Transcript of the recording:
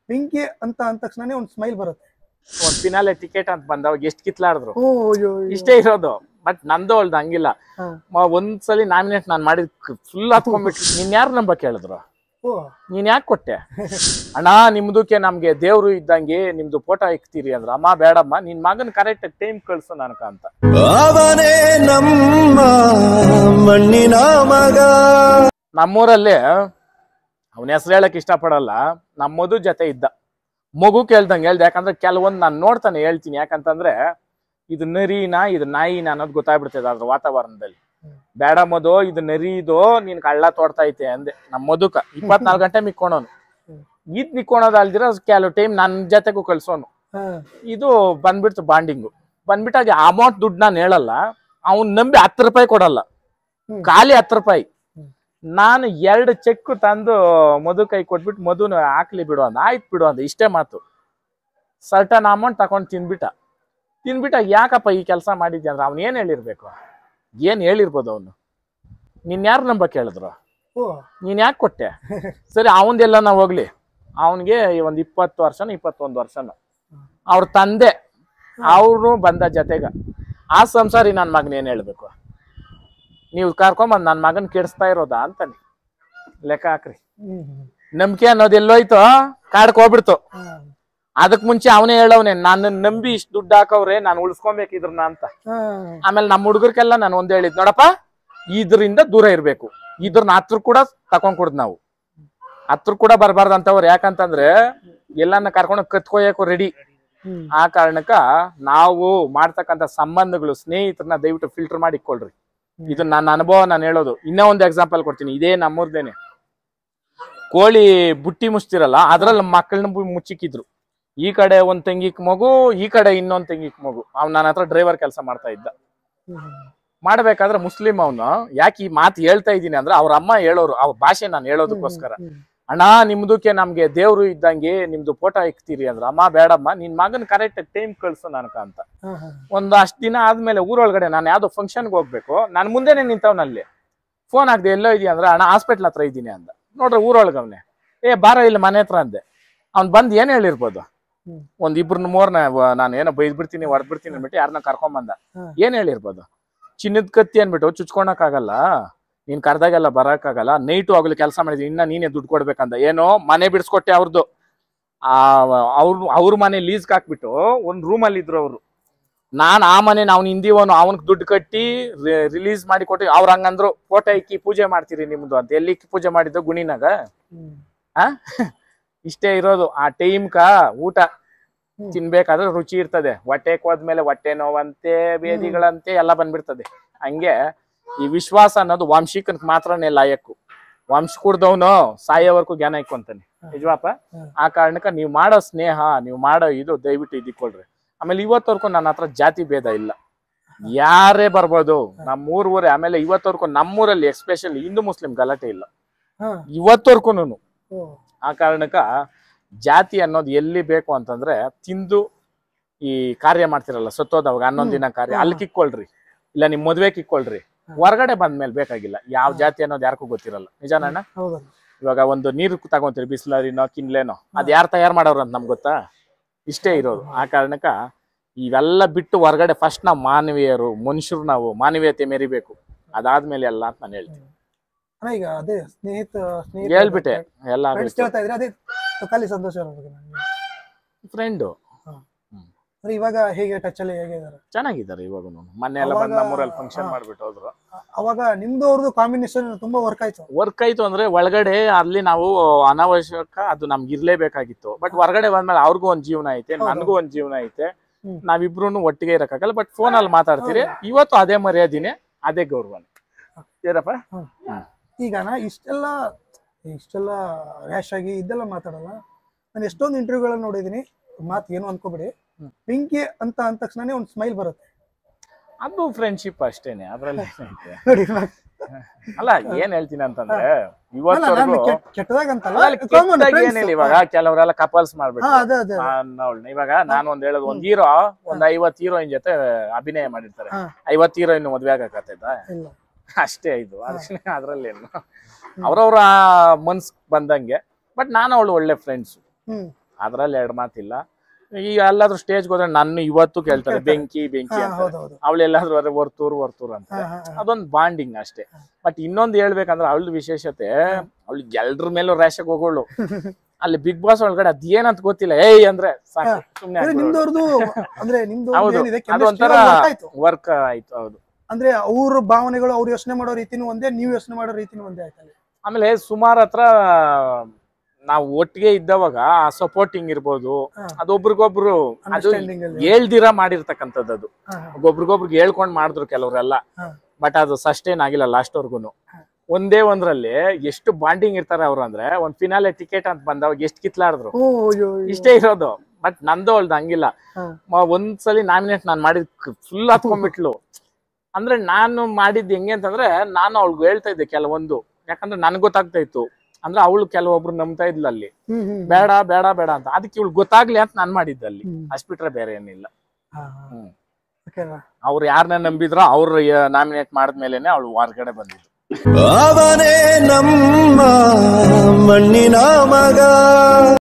ಪಿಂಕಿ ಅಂತ ಅಂದ ತಕ್ಷಣನೇ ಒಂದು ಸ್ಮೈಲ್ ಬರುತ್ತೆ. ಒಂದ್ ಫಿನಾಲೆ ಟಿಕೆಟ್ ಅಂತ ಬಂದವಾಗ ಎಷ್ಟ್ ಕಿತ್ಲಾಡಿದ್ರು. ಓ ಅಯ್ಯೋ ಇಷ್ಟೇ ಇರೋದು. ಬಟ್ ನಂದು ಅವಳ್ದು ಹಂಗಿಲ್ಲ. ಒಂದ್ಸಲಿ ನಾಮಿನೇಟ್ ನಾನ್ ಮಾಡಿದ್ ಫುಲ್ ಹತ್ಕೊಂಡ್ಬಿಟ್ಟು ನೀನ್ ಯಾರು ನಂಬ ಕೇಳಿದ್ರು. ನೀನ್ ಯಾಕೆ ಕೊಟ್ಟೆ ಅಣ್ಣ ನಿಮ್ದಕ್ಕೆ ನಮ್ಗೆ ದೇವ್ರು ಇದ್ದಂಗೆ ನಿಮ್ದು ಫೋಟೋ ಇಕ್ತೀರಿ ಅಂದ್ರ ಅಮ್ಮ ಬೇಡಮ್ಮ ನಿನ್ ಮಗನ್ ಕರೆಕ್ಟ್ ಟೈಮ್ ಕಳ್ಸು ನನಕ ಅಂತ. ಅವನೇ ನಮ್ಮ ಮಣ್ಣಿನ ಮಗ. ನಮ್ಮೂರಲ್ಲಿ ಅವನ ಹೆಸರು ಹೇಳಕ್ ಇಷ್ಟ ಪಡಲ್ಲ. ನಮ್ಮ ಮಧು ಜೊತೆ ಇದ್ದ ಮಗು ಕೇಳ್ದಂಗೆ ಹೇಳ್ದೆ. ಯಾಕಂದ್ರೆ ಕೆಲವೊಂದು ನಾನು ನೋಡ್ತಾನೆ ಹೇಳ್ತೀನಿ. ಯಾಕಂತಂದ್ರೆ ಇದು ನರಿನಾ ಇದು ನಾಯಿನ ಅನ್ನೋದು ಗೊತ್ತಾಗ್ಬಿಡ್ತದೆ ಅದ್ರ ವಾತಾವರಣದಲ್ಲಿ. ಬೇಡ ಮಧು ಇದು ನರಿ ಇದು ನೀನ್ ಕಳ್ಳ ತೋಡ್ತೈತೆ ಅಂದೆ. ನಮ್ಮ ಮಧುಕ 24 ಗಂಟೆ ಮಿಕ್ಕೋಣನು. ಇದ್ ನಿಕ್ಕೋಣದ ಅಲ್ದಿರ ಕೆಲವು ಟೈಮ್ ನನ್ ಜೊತೆಗೂ ಕಳ್ಸೋನು. ಇದು ಬಂದ್ಬಿಡ್ತು ಬಾಂಡಿಂಗು. ಬಂದ್ಬಿಟ್ಟಾಗ ಅಮೌಂಟ್ ದುಡ್ಡು ನಾನು ಹೇಳಲ್ಲ. ಅವ್ನ್ ನಂಬಿ 10 ರೂಪಾಯಿ ಕೊಡಲ್ಲ, ಖಾಲಿ 10 ರೂಪಾಯಿ. ನಾನು 2 ಚೆಕ್ ತಂದು ಮಧು ಕೈ ಕೊಟ್ಬಿಟ್ಟು ಮಧುನ ಹಾಕ್ಲಿ ಬಿಡು ಅಂದ. ಆಯ್ತು ಬಿಡು ಅಂದ. ಇಷ್ಟೇ ಮಾತು. ಸರ್ಟನ್ ಅಮೌಂಟ್ ತಗೊಂಡು ತಿನ್ಬಿಟ್ಟ ಯಾಕಪ್ಪ ಈ ಕೆಲಸ ಮಾಡಿದ್ಯ ಅಂದ್ರೆ ಅವ್ನು ಏನ್ ಹೇಳಿರ್ಬೇಕು, ಏನ್ ಹೇಳಿರ್ಬೋದು ಅವನು. ನೀನ್ ಯಾರು ನಂಬ ಕೇಳಿದ್ರು, ನೀನ್ ಯಾಕೆ ಕೊಟ್ಟೆ. ಸರಿ ಅವನ್ದೆಲ್ಲ ನಾವು ಹೋಗ್ಲಿ, ಅವನ್ಗೆ ಒಂದ್ 20 ವರ್ಷನೋ 21 ವರ್ಷನೋ ಅವ್ರ ತಂದೆ ಅವ್ರು ಬಂದ ಜೊತೆಗ ಆ ಸಂಸಾರಿ ನನ್ ಮಗನ ಏನ್ ಹೇಳ್ಬೇಕು. ನೀವು ಕರ್ಕೊಂಬಂದ್ ನನ್ ಮಗನ್ ಕೆಡಿಸ್ತಾ ಇರೋದಾ ಅಂತಾನೆ ಲೆಕ್ಕ ಹಾಕ್ರಿ. ನಂಬಿಕೆ ಅನ್ನೋದು ಎಲ್ಲೋಯ್ತು, ಕಾಡ್ಕ್ ಹೋಗ್ಬಿಡ್ತು. ಅದಕ್ ಮುಂಚೆ ಅವನೇ ಹೇಳವ್ನೆ ನನ್ನ ನಂಬಿ ಇಷ್ಟು ದುಡ್ಡು ಹಾಕವ್ರೆ ನಾನು ಉಳಿಸ್ಕೊಬೇಕಿದ್ರನ್ನ ಅಂತ. ಆಮೇಲೆ ನಮ್ಮ ಹುಡುಗರ್ಕೆಲ್ಲ ನಾನು ಒಂದ್ ಹೇಳಿದ್ ನೋಡಪ್ಪ ಇದ್ರಿಂದ ದೂರ ಇರ್ಬೇಕು, ಇದ್ರನ್ನ ಹತ್ರ ಕೂಡ ತಕೊಂಡ್ಕೊಡ್ದು ನಾವು, ಹತ್ರ ಕೂಡ ಬರ್ಬಾರ್ದು ಅಂತವ್ರು. ಯಾಕಂತಂದ್ರೆ ಎಲ್ಲನ್ನ ಕರ್ಕೊಂಡು ಕತ್ಕೊಯ್ಯಕ್ಕೂ ರೆಡಿ. ಆ ಕಾರಣಕ್ಕ ನಾವು ಮಾಡ್ತಕ್ಕಂಥ ಸಂಬಂಧಗಳು ಸ್ನೇಹಿತರನ್ನ ದಯವಿಟ್ಟು ಫಿಲ್ಟರ್ ಮಾಡಿ ಇಟ್ಕೊಳ್ರಿ. ಇದು ನನ್ನ ಅನುಭವ ನಾನು ಹೇಳೋದು. ಇನ್ನೂ ಒಂದು ಎಕ್ಸಾಂಪಲ್ ಕೊಡ್ತೀನಿ. ಇದೇ ನಮ್ಮೂರ್ದೇನೆ. ಕೋಳಿ ಬುಟ್ಟಿ ಮುಚ್ತಿರಲ್ಲ ಅದ್ರಲ್ಲಿ ಮಕ್ಕಳನ್ನ ಮುಚ್ಚಿಕ್ಕಿದ್ರು. ಈ ಕಡೆ ಒಂದ್ ತೆಂಗಿಕ್ ಮಗು, ಈ ಕಡೆ ಇನ್ನೊಂದ್ ತೆಂಗಿಕ್ ಮಗು. ಅವ್ನು ನನ್ನ ಹತ್ರ ಡ್ರೈವರ್ ಕೆಲಸ ಮಾಡ್ತಾ ಇದ್ದ. ಮಾಡ್ಬೇಕಾದ್ರೆ ಮುಸ್ಲಿಂ ಅವನು. ಯಾಕೆ ಈ ಮಾತು ಹೇಳ್ತಾ ಇದ್ದೀನಿ ಅಂದ್ರೆ ಅವ್ರ ಅಮ್ಮ ಹೇಳೋರು, ಅವ್ರ ಭಾಷೆ ನಾನು ಹೇಳೋದಕ್ಕೋಸ್ಕರ. ಅಣ್ಣ ನಿಮ್ದಕ್ಕೆ ನಮ್ಗೆ ದೇವ್ರು ಇದ್ದಂಗೆ ನಿಮ್ದು ಫೋಟೋ ಇಕ್ತೀರಿ ಅಂದ್ರ ಅಮ್ಮ ಬೇಡಮ್ಮ ನಿನ್ ಮಗನ್ ಕರೆಕ್ಟ್ ಟೈಮ್ ಕಳ್ಸು ನನಕ ಅಂತ. ಒಂದ್ ಅಷ್ಟ್ ದಿನ ಆದ್ಮೇಲೆ ಊರೊಳಗಡೆ ನಾನು ಯಾವ್ದೋ ಫಂಕ್ಷನ್ಗೆ ಹೋಗ್ಬೇಕು, ನಾನು ಮುಂದೆನೆ ನಿಂತವ್ನಲ್ಲಿ ಫೋನ್ ಹಾಕ್ದೆ ಎಲ್ಲೋ ಇದೀಯ ಅಂದ್ರೆ ಅಣ್ಣ ಹಾಸ್ಪಿಟ್ಲ್ ಹತ್ರ ಇದ್ದೀನಿ ಅಂದ. ನೋಡ್ರಿ ಊರೊಳಗವ್ನೆ. ಬಾರ ಇಲ್ಲಿ ಮನೆ ಹತ್ರ ಅಂದೆ. ಅವ್ನ್ ಬಂದ್ ಏನ್ ಹೇಳಿರ್ಬೋದು, ಒಂದ್ 2-3 ನಾನು ಏನೋ ಬೈದ್ಬಿಡ್ತೀನಿ ಹೊಡೆದ್ಬಿಡ್ತೀನಿ ಅಂದ್ಬಿಟ್ಟು ಯಾರನ್ನ ಕರ್ಕೊಂಬಂದ. ಏನ್ ಹೇಳಿರ್ಬೋದು, ಚಿನ್ನದ ಕತ್ತಿ ಅನ್ಬಿಟ್ಟು ಚುಚ್ಕೊಳಕ್ ಆಗಲ್ಲ, ನೀನ್ ಕರ್ದಾಗೆಲ್ಲ ಬರಕ್ಕಾಗಲ್ಲ, ನೈಟು ಆಗ್ಲಿ ಕೆಲಸ ಮಾಡಿದ್ವಿ, ಇನ್ನ ನೀನೇ ದುಡ್ಡು ಕೊಡ್ಬೇಕಂದ. ಏನೋ ಮನೆ ಬಿಡಿಸ್ಕೊಟ್ಟೆ ಅವ್ರದ್ದು. ಅವ್ರ ಮನೆ ಲೀಸ್ಗೆ ಹಾಕ್ಬಿಟ್ಟು ಒಂದ್ ರೂಮಲ್ಲಿ ಇದ್ರು ಅವ್ರು. ನಾನ್ ಆ ಮನೆ ಅವ್ನ ಹಿಂದಿವನು ಅವನ್ಗೆ ದುಡ್ಡು ಕಟ್ಟಿ ರಿಲೀಸ್ ಮಾಡಿ ಕೊಟ್ಟು ಅವ್ರ ಹಂಗಂದ್ರು ಫೋಟೋ ಇಕ್ಕಿ ಪೂಜೆ ಮಾಡ್ತೀರಿ ನಿಮ್ದು ಅಂತ. ಎಲ್ಲಿ ಪೂಜೆ ಮಾಡಿದ್ದು ಗುಣಿನಾಗ. ಇಷ್ಟೇ ಇರೋದು. ಆ ಟೈಮ್ಕ ಊಟ ತಿನ್ಬೇಕಾದ್ರೆ ರುಚಿ ಇರ್ತದೆ. ಹೊಟ್ಟೆಕ್ ಹೋದ್ಮೇಲೆ ಹೊಟ್ಟೆ ನೋವಂತೆ ಬೇದಿಗಳಂತೆ ಎಲ್ಲ ಬಂದ್ಬಿಡ್ತದೆ. ಹಂಗೆ ಈ ವಿಶ್ವಾಸ ಅನ್ನೋದು ವಂಶಿಕನ್ಕ್ ಮಾತ್ರನೇ ಲಾಯಕ್ಕು. ವಂಶ ಕುಡ್ದವನು ಸಾಯೋವರ್ಗೂ ಜ್ಞಾನ ಇಕ್ಕೊಂತಾನೆ. ನಿಜವಾಪ. ಆ ಕಾರಣಕ್ಕ ನೀವು ಮಾಡೋ ಸ್ನೇಹ, ನೀವು ಮಾಡೋ ಇದು ದಯವಿಟ್ಟು ಇದಿಕೊಳ್ರಿ. ಆಮೇಲೆ ಇವತ್ತವರ್ಗೂ ನನ್ನ ಹತ್ರ ಜಾತಿ ಭೇದ ಇಲ್ಲ, ಯಾರೇ ಬರ್ಬೋದು. ಊರೇ. ಆಮೇಲೆ ಇವತ್ತವರ್ಗೂ ನಮ್ಮೂರಲ್ಲಿ ಎಸ್ಪೆಷಲಿ ಹಿಂದೂ ಮುಸ್ಲಿಂ ಗಲಾಟೆ ಇಲ್ಲ ಇವತ್ತವರ್ಗೂನು. ಆ ಕಾರಣಕ್ಕ ಜಾತಿ ಅನ್ನೋದು ಎಲ್ಲಿ ಬೇಕು ಅಂತಂದ್ರೆ ತಿಂದು ಈ ಕಾರ್ಯ ಮಾಡ್ತಿರಲ್ಲ ಸತ್ತೋದವಾಗ 11 ದಿನ ಕಾರ್ಯ ಅಲ್ಲಿ ಕಿಕ್ಕೊಳ್ರಿ, ಇಲ್ಲ ನಿಮ್ ಮದ್ವೆ ಕಿಕ್ಕೊಳ್ರಿ. ಹೊರಗಡೆ ಬಂದ್ಮೇಲೆ ಬೇಕಾಗಿಲ್ಲ. ಯಾವ ಜಾತಿ ಅನ್ನೋದು ಯಾರಿಗೂ ಗೊತ್ತಿರಲ್ಲ. ನಿಜಾನಣ್ಣ? ಇವಾಗ ಒಂದು ನೀರು ತಗೊಂತೀರಿ, ಬಿಸ್ಲರಿನೋ ಕಿನ್ಲೇನೋ, ಅದ್ ಯಾರು ತಯಾರು ಮಾಡೋರು ಅಂತ ನಮ್ಗೆ ಗೊತ್ತಾ? ಇಷ್ಟೇ ಇರೋದು. ಆ ಕಾರಣಕ್ಕ ಇವೆಲ್ಲ ಬಿಟ್ಟು ಹೊರಗಡೆ ಫಸ್ಟ್ ನಾವು ಮಾನವೀಯರು, ಮನುಷ್ಯರು, ನಾವು ಮಾನವೀಯತೆ ಮೆರಿಬೇಕು. ಅದಾದ್ಮೇಲೆ ಎಲ್ಲ ಅಂತ ನಾನು ಹೇಳ್ತೀನಿ. ಈಗ ಅದೇ ಹೇಳ್ಬಿಟ್ಟೆ ಎಲ್ಲ ಫ್ರೆಂಡು. ಇವಾಗ ಹೇಗೆ ಟಚ್ ಅಲ್ಲಿ ಹೇಗಿದ್ದಾರೆ? ಚೆನ್ನಾಗಿದ್ದಾರೆ ಇವಾಗ. ಮೊನ್ನೆ ಎಲ್ಲ ಬಂದು ನಮ್ಮೂರಲ್ಲಿ ಫಂಕ್ಷನ್ ಮಾಡ್ಬಿಟ್ಟು ಹೋದ್ರು. ಅವಾಗ ನಿಮ್ದು ಅವ್ರದ್ದು ಕಾಂಬಿನೇಷನ್ ತುಂಬಾ ವರ್ಕ್ ಆಯ್ತು ಅಂದ್ರೆ ಒಳಗಡೆ ಅಲ್ಲಿ ನಾವು ಅನಾವಶ್ಯಕ ಅದು ನಮ್ಗೆ ಇರ್ಲೇಬೇಕಾಗಿತ್ತು. ಬಟ್ ಹೊರಗಡೆ ಬಂದ್ಮೇಲೆ ಅವ್ರಿಗೂ ಒಂದ್ ಜೀವನ ಐತೆ, ನನ್ಗೂ ಒಂದ್ ಜೀವನ ಐತೆ. ನಾವಿಬ್ರು ಒಟ್ಟಿಗೆ ಇರಕ್ಕಾಗಲ್ಲ. ಬಟ್ ಫೋನ್ ಅಲ್ಲಿ ಮಾತಾಡ್ತೀರಿ. ಇವತ್ತು ಅದೇ ಮರ್ಯಾದಿನೇ, ಅದೇ ಗೌರವನೇ. ಏನಪ್ಪ ಈಗ ಇಷ್ಟೆಲ್ಲ ರ್ಯಾಶ್ ಆಗಿ ಇದೆಲ್ಲ ಮಾತಾಡಲ್ಲ. ನಾನು ಎಷ್ಟೊಂದು ಇಂಟರ್ವ್ಯೂಗಳನ್ನ ನೋಡಿದೀನಿ. ಮಾತು ಏನು ಅನ್ಕೋಬೇಡಿ, ಪಿಂಕಿ ಅಂತ ಅಂದ ತಕ್ಷಣನೇ ಒಂದು ಸ್ಮೈಲ್ ಬರುತ್ತೆ. ಅದು ಫ್ರೆಂಡ್ಶಿಪ್ ಅಷ್ಟೇನೆ, ಅದ್ರಲ್ಲಿ ಅಲ್ಲ. ಏನ್ ಹೇಳ್ತೀನಿ ಅಂತಂದ್ರೆ ಇವತ್ತು ಇವಾಗ ಕೆಲವರೆಲ್ಲ ಕಪಲ್ಸ್ ಮಾಡ್ಬಿಟ್ಟು ಇವಾಗ ನಾನು ಒಂದ್ ಹೇಳೋದು, ಒಂದ್ ಹೀರೋ ಒಂದ್ 50 ಹೀರೋಯಿನ್ ಜೊತೆ ಅಭಿನಯ ಮಾಡಿರ್ತಾರೆ. 50 ಹೀರೋಯಿನ್ ಮದ್ವೆ ಆಗಕತ್ತೈತ ಅಷ್ಟೇ. ಇದು ಅದ್ರಲ್ಲೇನು ಅವ್ರವ್ರ ಮನ್ಸ್ ಬಂದಂಗೆ. ಬಟ್ ನಾನು ಅವಳು ಒಳ್ಳೆ ಫ್ರೆಂಡ್ಸ್. ಅದ್ರಲ್ಲಿ 2 ಮಾತಿಲ್ಲ. ಈಗ ಎಲ್ಲಾದ್ರೂ ಸ್ಟೇಜ್ಗೆ ಹೋದ್ರೆ ನನ್ನ ಇವತ್ತು ಕೇಳ್ತಾರೆ ಬೆಂಕಿ ಬೆಂಕಿ ಅಂತ. ಅವಳೆಲ್ಲಾದ್ರೂ ವರ್ತೂರ್ ಅಂತ. ಅದೊಂದು ಬಾಂಡಿಂಗ್ ಅಷ್ಟೇ. ಬಟ್ ಇನ್ನೊಂದು ಹೇಳ್ಬೇಕಂದ್ರೆ ಅವಳ ವಿಶೇಷತೆ, ಅವಳಿಗೆ ಎಲ್ರ ಮೇಲೂ ರ್ಯಾಶಾಗಿ ಹೋಗೋಳು. ಅಲ್ಲಿ ಬಿಗ್ ಬಾಸ್ ಒಳಗಡೆ ಅದೇನಂತ ಗೊತ್ತಿಲ್ಲ, ಏಯ್ ಅಂದ್ರೆ ಸಾಕು ಸುಮ್ನೆ ಅದೊಂಥರ ವರ್ಕ್ ಆಯ್ತು. ಹೌದು, ಅಂದ್ರೆ ಅವ್ರ ಭಾವನೆಗಳು ಅವ್ರು ಯೋಚನೆ ಮಾಡೋ ರೀತಿನೂ ಒಂದೇ, ನೀವು ಯೋಚನೆ ಮಾಡೋ ರೀತಿನೂ ಒಂದೇ ಆಯ್ತಲ್ಲ. ಆಮೇಲೆ ಸುಮಾರು ಹತ್ರ ನಾವು ಒಟ್ಟಿಗೆ ಇದ್ದವಾಗ ಆ ಸಪೋರ್ಟಿಂಗ್ ಇರ್ಬೋದು, ಅದೊಬ್ರಿಗೊಬ್ರು ಅದು ಹೇಳ್ದಿರಾ ಮಾಡಿರ್ತಕ್ಕಂಥದ್ದು. ಅದು ಒಬ್ರಿಗೊಬ್ರಿಗೆ ಹೇಳ್ಕೊಂಡ್ ಮಾಡಿದ್ರು ಕೆಲವ್ರೆಲ್ಲ. ಬಟ್ ಅದು ಸಸ್ಟೈನ್ ಆಗಿಲ್ಲ ಲಾಸ್ಟ್ ವರ್ಗುನು. ಒಂದೇ ಒಂದ್ರಲ್ಲಿ ಎಷ್ಟು ಬಾಂಡಿಂಗ್ ಇರ್ತಾರೆ ಅವ್ರು ಅಂದ್ರೆ, ಒಂದ್ ಫಿನಾಲೆ ಟಿಕೆಟ್ ಅಂತ ಬಂದವಾಗ ಎಷ್ಟು ಕಿತ್ಲಾಡಿದ್ರು. ಇಷ್ಟೇ ಇರೋದು. ಬಟ್ ನಂದು ಅವಳ್ದು ಹಂಗಿಲ್ಲ. ಒಂದ್ಸಲಿ ನಾಮಿನೇಟ್ ನಾನ್ ಮಾಡಿದ್ ಫುಲ್ ಹತ್ಕೊಂಡ್ಬಿಟ್ಲು. ಅಂದ್ರೆ ನಾನು ಮಾಡಿದ್ ಹೆಂಗೆ ಅಂತಂದ್ರೆ, ನಾನು ಅವಳಿಗೆ ಹೇಳ್ತಾ ಇದ್ದೆ ಕೆಲವೊಂದು, ಯಾಕಂದ್ರೆ ನನ್ಗೆ ಗೊತ್ತಾಗ್ತಾ ಇತ್ತು. ಅಂದ್ರೆ ಅವಳು ಕೆಲವೊಬ್ರು ನಂಬ್ತಾ ಇದ್ಲ ಅಲ್ಲಿ, ಬೇಡ ಬೇಡ ಬೇಡ ಅಂತ. ಅದಕ್ಕೆ ಇವಳು ಗೊತ್ತಾಗ್ಲಿ ಅಂತ ನಾನ್ ಮಾಡಿದ್ದಲ್ಲಿ, ಅಷ್ಟ್ ಬಿಟ್ರೆ ಬೇರೆ ಏನಿಲ್ಲ. ಅವ್ರು ಯಾರನ್ನ ನಂಬಿದ್ರೋ ಅವ್ರು ನಾಮಿನೇಟ್ ಮಾಡಿದ್ಮೇಲೆನೆ ಅವಳು ಹೊರಗಡೆ ಬಂದಿದ್ದು. ಅವನೇ ನಮ್ಮ ಮಣ್ಣಿನ